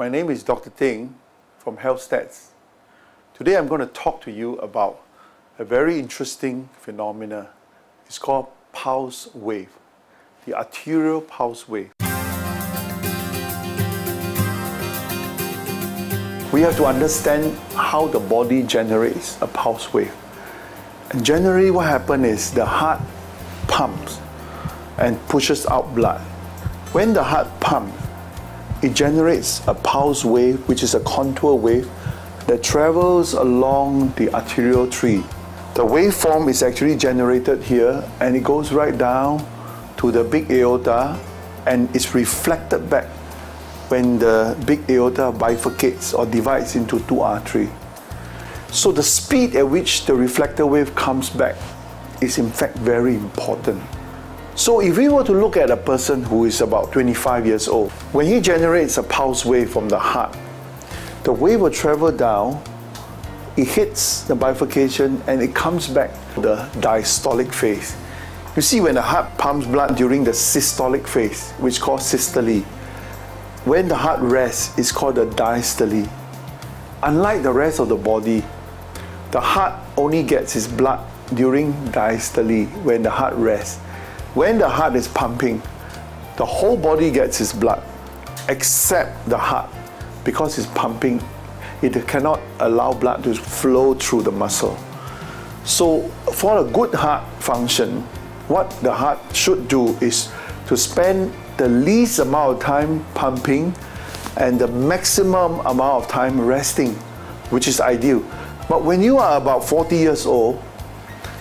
My name is Dr. Ting from HealthStats. Today I'm going to talk to you about a very interesting phenomena. It's called pulse wave, the arterial pulse wave. We have to understand how the body generates a pulse wave. And generally what happens is the heart pumps and pushes out blood. When the heart pumps, it generates a pulse wave, which is a contour wave that travels along the arterial tree. The waveform is actually generated here and it goes right down to the big aorta and it's reflected back when the big aorta bifurcates or divides into two arteries. So the speed at which the reflector wave comes back is in fact very important. So if we were to look at a person who is about 25 years old, when he generates a pulse wave from the heart, the wave will travel down, it hits the bifurcation and it comes back to the diastolic phase. You see, when the heart pumps blood during the systolic phase, which is called systole, when the heart rests, it's called the diastole. Unlike the rest of the body, the heart only gets its blood during diastole, when the heart rests. When the heart is pumping, the whole body gets its blood, except the heart. Because it's pumping, it cannot allow blood to flow through the muscle. So for a good heart function, what the heart should do is to spend the least amount of time pumping and the maximum amount of time resting, which is ideal. But when you are about 40 years old,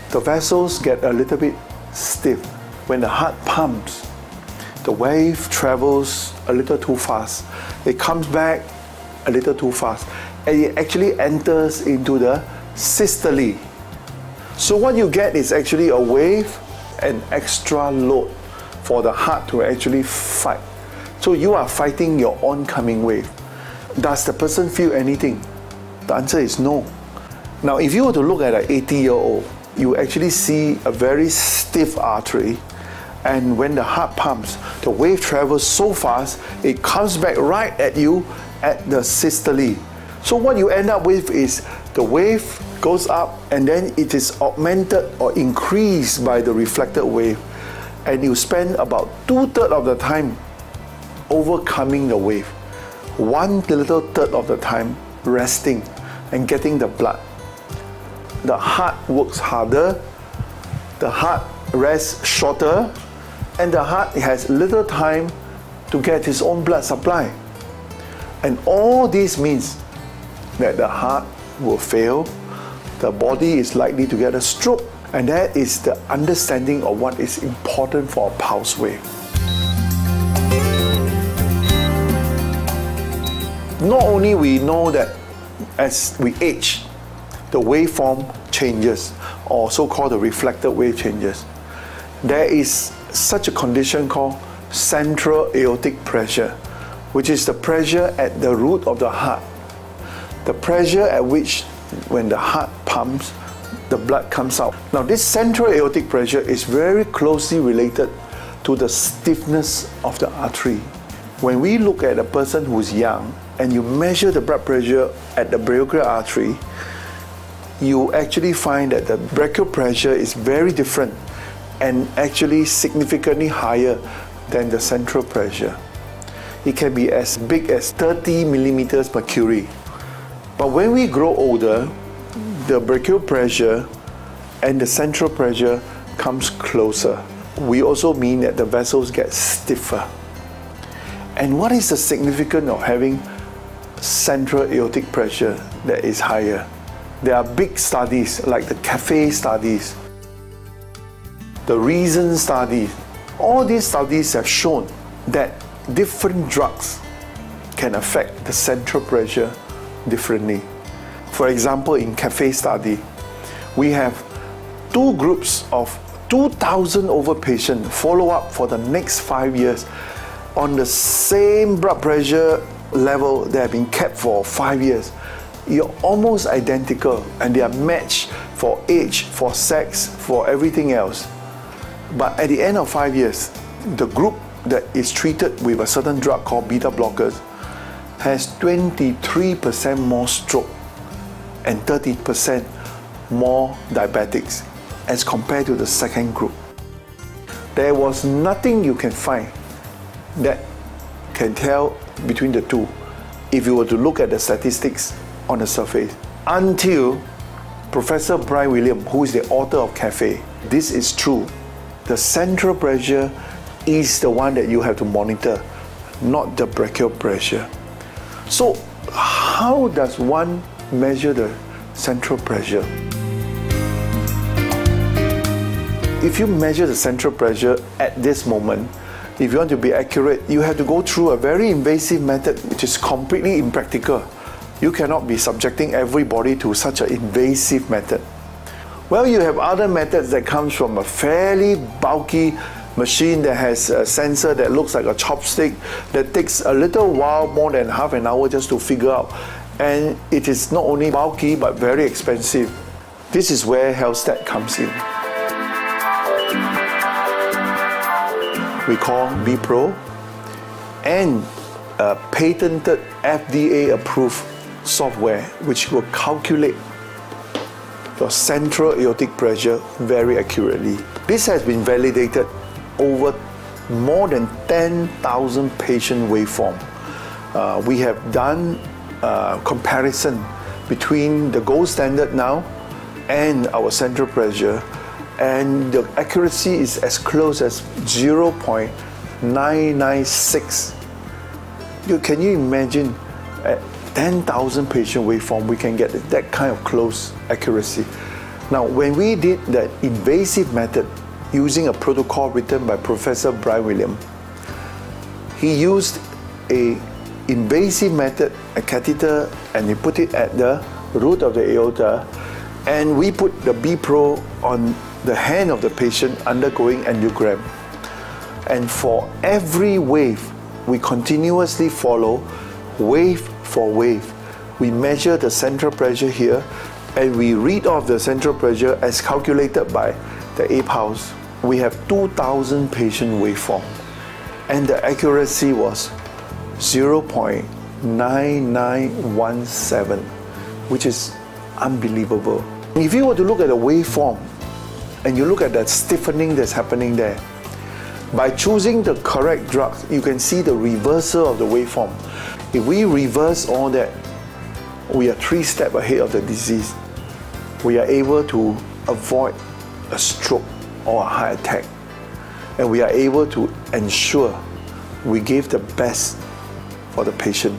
the vessels get a little bit stiff. When the heart pumps, the wave travels a little too fast. It comes back a little too fast. And it actually enters into the systole. So what you get is actually a wave and extra load for the heart to actually fight. So you are fighting your oncoming wave. Does the person feel anything? The answer is no. Now if you were to look at an 80-year-old, you actually see a very stiff artery. And when the heart pumps, the wave travels so fast, it comes back right at you at the systole. So what you end up with is the wave goes up and then it is augmented or increased by the reflected wave. And you spend about 2/3 of the time overcoming the wave. 1/3 of the time resting and getting the blood. The heart works harder, the heart rests shorter, and the heart has little time to get its own blood supply. And all this means that the heart will fail, the body is likely to get a stroke, and that is the understanding of what is important for a pulse wave. Not only we know that as we age, the waveform changes, or so-called the reflected wave changes. There is such a condition called central aortic pressure, which is the pressure at the root of the heart. The pressure at which, when the heart pumps, the blood comes out. Now this central aortic pressure is very closely related to the stiffness of the artery. When we look at a person who's young and you measure the blood pressure at the brachial artery, you actually find that the brachial pressure is very different and actually significantly higher than the central pressure. It can be as big as 30 millimeters mercury. But when we grow older, the brachial pressure and the central pressure comes closer. We also mean that the vessels get stiffer. And what is the significance of having central aortic pressure that is higher? There are big studies like the CAFE studies, the REASON study. All these studies have shown that different drugs can affect the central pressure differently. For example, in CAFE study, we have two groups of 2,000 over patients follow up for the next 5 years on the same blood pressure level that have been kept for 5 years. You're almost identical and they are matched for age, for sex, for everything else. But at the end of 5 years, the group that is treated with a certain drug called beta blockers has 23% more stroke and 30% more diabetics as compared to the second group. There was nothing you can find that can tell between the two if you were to look at the statistics on the surface, until Professor Brian Williams, who is the author of CAFE. This is true. The central pressure is the one that you have to monitor, not the brachial pressure. So how does one measure the central pressure? If you measure the central pressure at this moment, if you want to be accurate, you have to go through a very invasive method which is completely impractical. You cannot be subjecting everybody to such an invasive method. Well, you have other methods that comes from a fairly bulky machine that has a sensor that looks like a chopstick that takes a little while, more than half an hour, just to figure out. And it is not only bulky but very expensive. This is where HealthStats comes in. We call B-Pro, and a patented FDA-approved software which will calculate your central aortic pressure very accurately. This has been validated over more than 10,000 patient waveform. We have done comparison between the gold standard now and our central pressure, and the accuracy is as close as 0.996. Can you imagine at 10,000 patient waveform we can get that kind of close accuracy? Now, when we did that invasive method using a protocol written by Professor Brian Williams, he used a invasive method, a catheter, and he put it at the root of the aorta, and we put the B-Pro on the hand of the patient undergoing angiogram. And for every wave, we continuously follow wave for wave. We measure the central pressure here, and we read off the central pressure as calculated by the APALS. We have 2,000 patient waveform, and the accuracy was 0.9917, which is unbelievable. If you were to look at the waveform, and you look at that stiffening that's happening there, by choosing the correct drugs, you can see the reversal of the waveform. If we reverse all that, we are 3 steps ahead of the disease. We are able to avoid a stroke or a heart attack, and we are able to ensure we give the best for the patient.